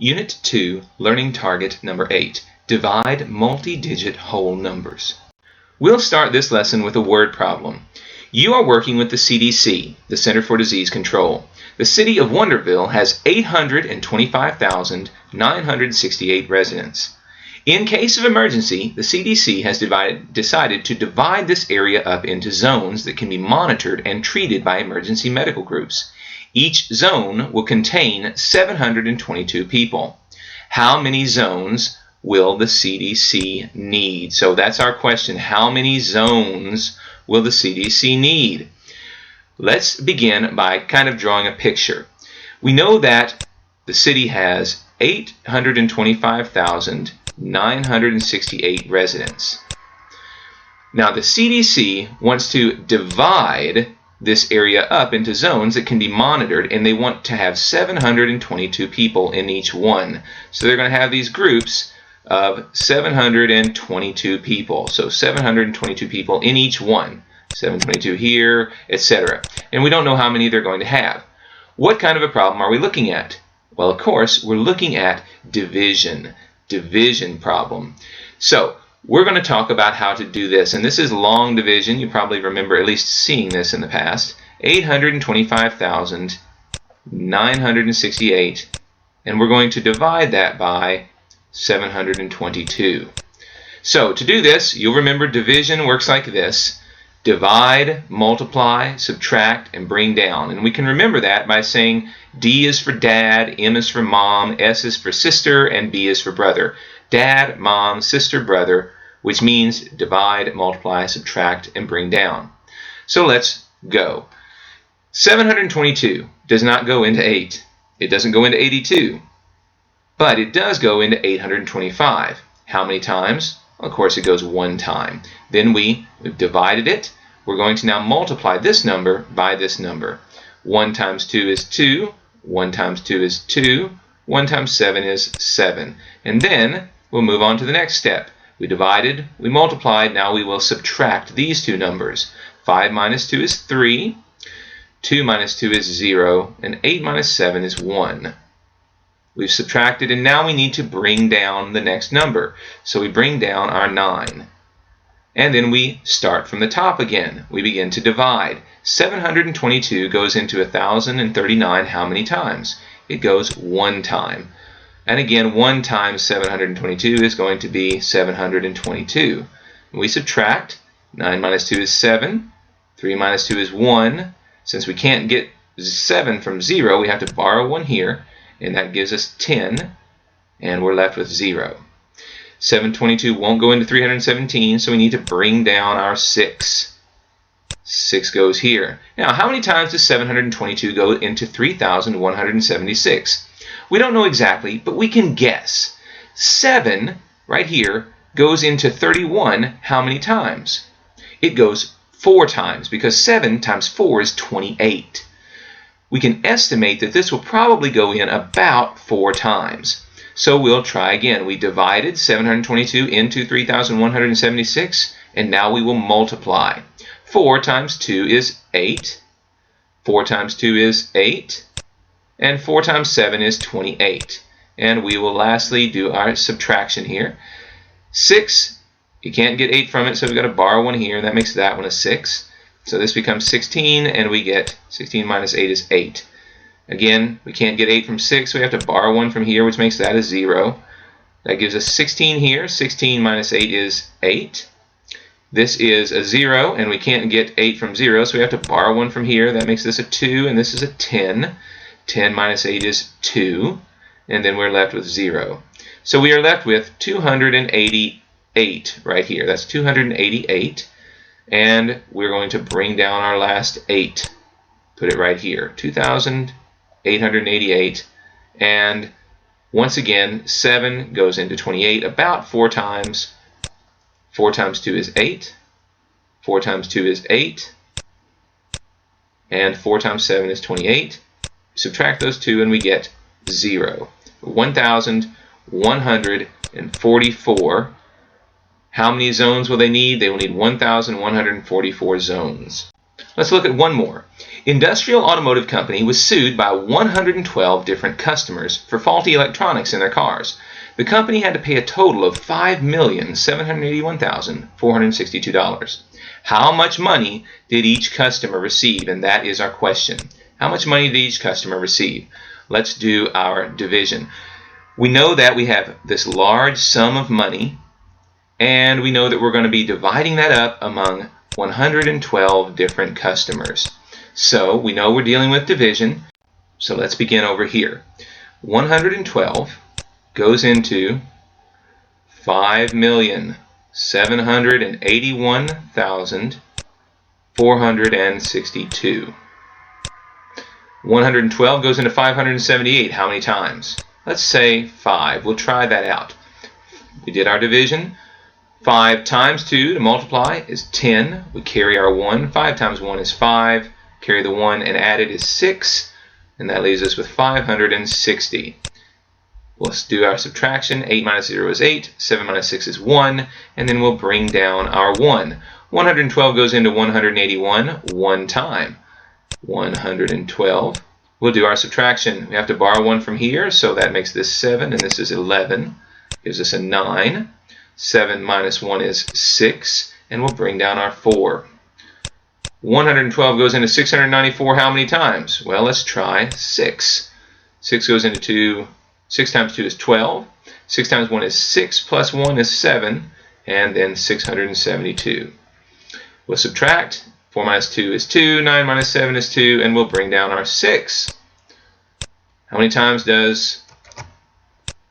Unit 2, Learning Target number 8. Divide multi-digit whole numbers. We'll start this lesson with a word problem. You are working with the CDC, the Center for Disease Control. The city of Wonderville has 825,968 residents. In case of emergency, the CDC has decided to divide this area up into zones that can be monitored and treated by emergency medical groups. Each zone will contain 722 people. How many zones will the CDC need? So that's our question. How many zones will the CDC need? Let's begin by kind of drawing a picture. We know that the city has 825,968 residents. Now the CDC wants to divide this area up into zones that can be monitored, and they want to have 722 people in each one. So they're going to have these groups of 722 people. So 722 people in each one. 722 here, etc. And we don't know how many they're going to have. What kind of a problem are we looking at? Well, of course, we're looking at division problem. So we're going to talk about how to do this, and this is long division. You probably remember at least seeing this in the past. 825,968, and we're going to divide that by 722. So to do this, you'll remember division works like this. Divide, multiply, subtract, and bring down. And we can remember that by saying D is for dad, M is for mom, S is for sister, and B is for brother. Dad, mom, sister, brother, which means divide, multiply, subtract, and bring down. So let's go. 722 does not go into 8. It doesn't go into 82. But it does go into 825. How many times? Well, of course, it goes one time. Then we've divided it. We're going to now multiply this number by this number. 1 times 2 is 2. 1 times 2 is 2. 1 times 7 is 7. And then we'll move on to the next step. We divided, we multiplied, now we will subtract these two numbers. 5 minus 2 is 3. 2 minus 2 is 0. And 8 minus 7 is 1. We've subtracted, and now we need to bring down the next number. So we bring down our 9. And then we start from the top again. We begin to divide. 722 goes into 1,039 how many times? It goes one time. And again, 1 times 722 is going to be 722. We subtract. 9 minus 2 is 7. 3 minus 2 is 1. Since we can't get 7 from 0, we have to borrow 1 here. And that gives us 10, and we're left with 0. 722 won't go into 317, so we need to bring down our 6. 6 goes here. Now, how many times does 722 go into 3,176? We don't know exactly, but we can guess. 7, right here, goes into 31 how many times? It goes 4 times, because 7 times 4 is 28. We can estimate that this will probably go in about 4 times. So we'll try again. We divided 722 into 3,176, and now we will multiply. 4 times 2 is 8. 4 times 2 is 8. And 4 times 7 is 28. And we will lastly do our subtraction here. 6, you can't get 8 from it, so we've got to borrow 1 here. That makes that one a 6. So this becomes 16, and we get 16 minus 8 is 8. Again, we can't get 8 from 6, so we have to borrow 1 from here, which makes that a 0. That gives us 16 here. 16 minus 8 is 8. This is a 0, and we can't get 8 from 0, so we have to borrow 1 from here. That makes this a 2, and this is a 10. 10 minus 8 is 2, and then we're left with 0. So we are left with 288 right here. That's 288. And we're going to bring down our last 8. Put it right here. 2,888. And once again, 7 goes into 28 about 4 times. 4 times 2 is 8. 4 times 2 is 8. And 4 times 7 is 28. Subtract those two and we get 0. 1,144. How many zones will they need? They will need 1,144 zones. Let's look at one more. Industrial Automotive Company was sued by 112 different customers for faulty electronics in their cars. The company had to pay a total of $5,781,462. How much money did each customer receive? And that is our question. How much money did each customer receive? Let's do our division. We know that we have this large sum of money, and we know that we're going to be dividing that up among 112 different customers. So we know we're dealing with division. So let's begin over here. 112 goes into 5,781,462. 112 goes into 578. How many times? Let's say 5. We'll try that out. We did our division. 5 times 2 to multiply is 10. We carry our 1. 5 times 1 is 5. Carry the 1 and add it is 6. And that leaves us with 560. Let's do our subtraction. 8 minus 0 is 8. 7 minus 6 is 1. And then we'll bring down our 1. 112 goes into 181 one time. 112. We'll do our subtraction. We have to borrow 1 from here, so that makes this 7, and this is 11. Gives us a 9. 7 minus 1 is 6, and we'll bring down our 4. 112 goes into 694 how many times? Well, let's try 6. 6 goes into 2. 6 times 2 is 12. 6 times 1 is 6, plus 1 is 7, and then 672. We'll subtract. 4 minus 2 is 2. 9 minus 7 is 2, and we'll bring down our 6. How many times does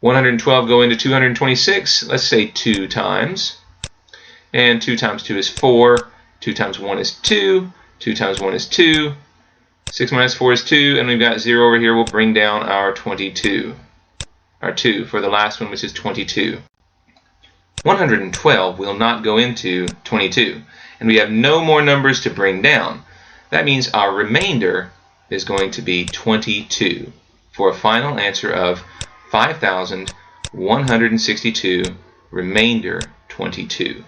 112 go into 226? Let's say 2 times. And 2 times 2 is 4. 2 times 1 is 2. 2 times 1 is 2. 6 minus 4 is 2. And we've got 0 over here. We'll bring down our 22. Our 2 for the last one, which is 22. 112 will not go into 22. And we have no more numbers to bring down. That means our remainder is going to be 22 for a final answer of 5,162, remainder 22.